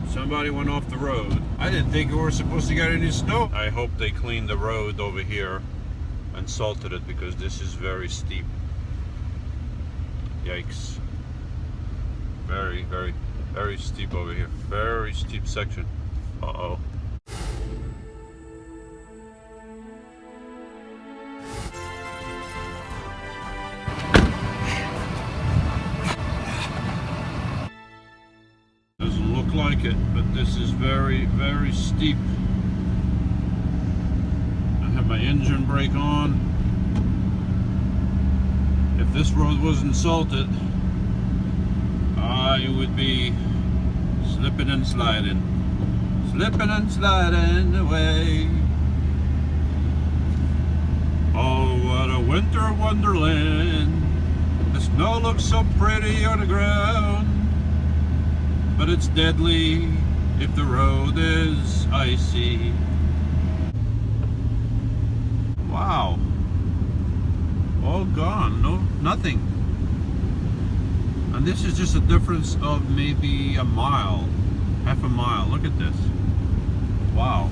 Somebody went off the road. I didn't think we were supposed to get any snow. I hope they cleaned the road over here and salted it, because this is very steep. Yikes. Very, very, very steep over here. Very steep section. Uh-oh. Doesn't look like it, but this is very, very steep. I have my engine brake on. If this road wasn't salted, I would be slipping and sliding away. Oh, what a winter wonderland. The snow looks so pretty on the ground, but it's deadly if the road is icy. Wow. All gone, nothing. And this is just a difference of maybe a mile, half a mile. Look at this. Wow.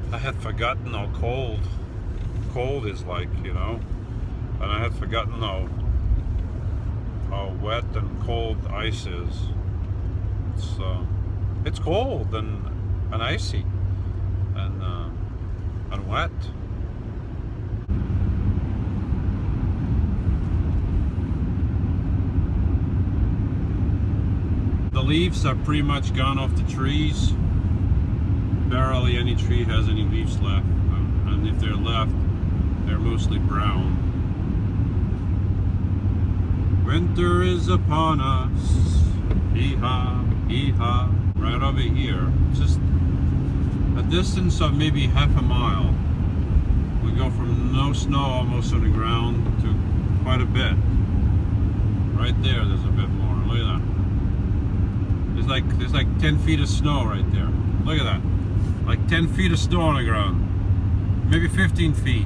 I had forgotten how cold is like, you know, and I had forgotten how wet and cold ice is. It's cold and icy and wet. The leaves are pretty much gone off the trees. Barely any tree has any leaves left, and if they're left, they're mostly brown. Winter is upon us, hee-haw, hee-haw. Right over here, just a distance of maybe half a mile. We go from no snow almost on the ground to quite a bit. Right there, there's a bit more. Look at that. There's like 10 feet of snow right there. Look at that. Like 10 feet of snow on the ground. Maybe 15 feet.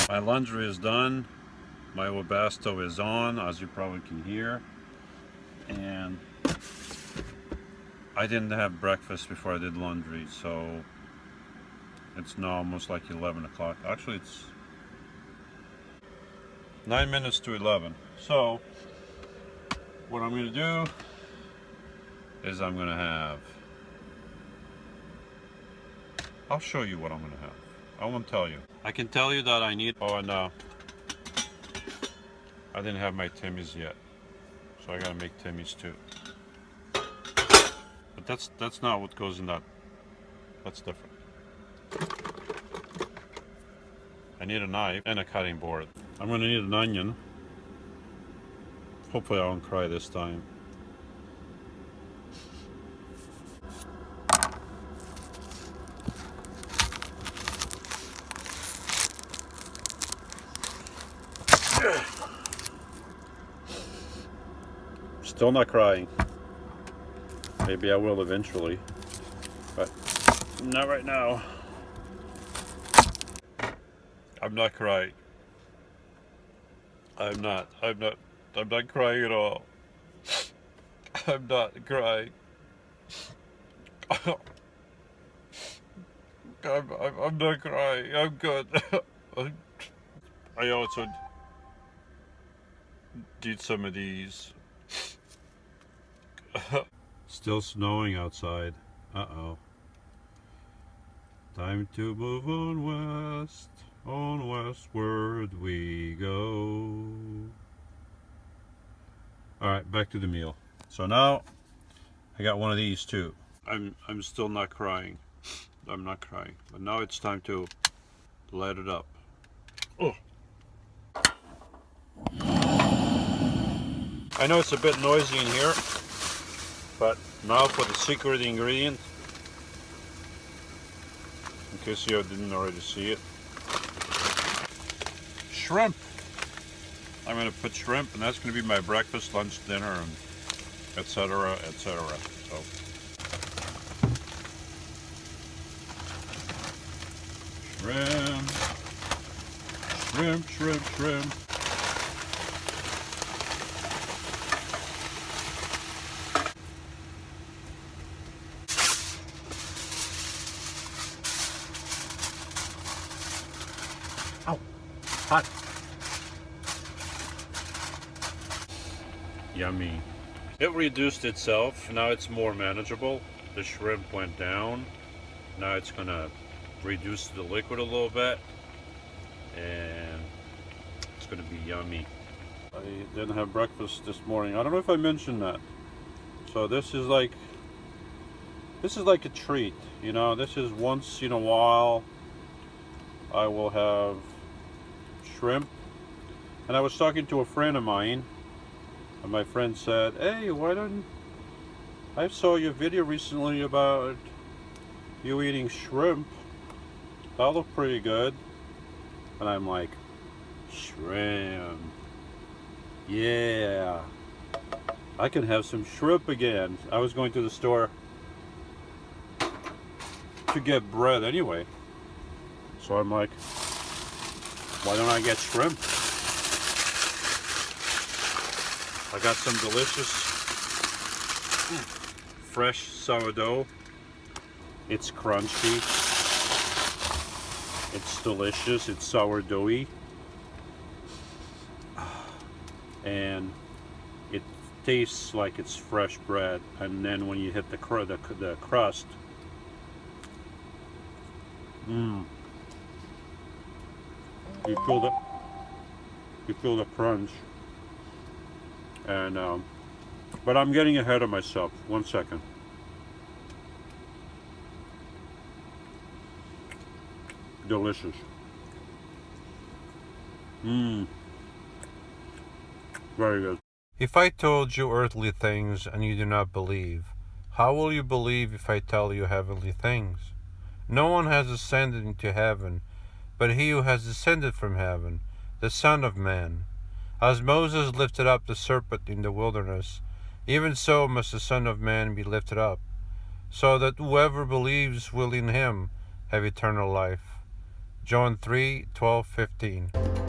My laundry is done. My Webasto is on, as you probably can hear. And I didn't have breakfast before I did laundry, so it's now almost like 11 o'clock. Actually, it's 9 minutes to 11. So what I'm going to do is I'm going to have, I'll show you what I'm going to have. I won't tell you. I can tell you that I need, and I didn't have my Timmy's yet. So I gotta make Timmy's too. that's not what goes in that. That's different. I need a knife and a cutting board. I'm gonna need an onion. Hopefully I won't cry this time. Still not crying. Maybe I will eventually, but not right now. I'm not crying. I'm not crying at all. I'm not crying. I'm not crying. I'm good. I also did some of these. Still snowing outside. Uh-oh. Time to move on west. On westward we go. Alright, back to the meal. So now I got one of these too. I'm still not crying. I'm not crying. But now it's time to light it up. Oh. I know it's a bit noisy in here, but now for the secret ingredient, in case you didn't already see it. Shrimp. I'm going to put shrimp, and that's going to be my breakfast, lunch, dinner, and etc., etc. So, shrimp, shrimp, shrimp, shrimp. Ow, hot. Yummy. It reduced itself. Now it's more manageable. The shrimp went down. Now it's gonna reduce the liquid a little bit, and it's gonna be yummy. I didn't have breakfast this morning. I don't know if I mentioned that. So this is like a treat, you know. This is once in a while I will have shrimp. And I was talking to a friend of mine, and my friend said, hey, why don't I saw your video recently about you eating shrimp. That looked pretty good. And I'm like, shrimp, yeah, I can have some shrimp again. I was going to the store to get bread anyway, so I'm like, why don't I get shrimp? I got some delicious fresh sourdough. It's crunchy, it's delicious, it's sourdoughy, and it tastes like it's fresh bread. And then when you hit the crust, you feel the crunch. And but I'm getting ahead of myself. 1 second. Delicious. Very good. If I told you earthly things and you do not believe, how will you believe if I tell you heavenly things? No one has ascended into heaven, but he who has descended from heaven, the Son of Man. As Moses lifted up the serpent in the wilderness, even so must the Son of Man be lifted up, so that whoever believes will in him have eternal life. John 3:12-15.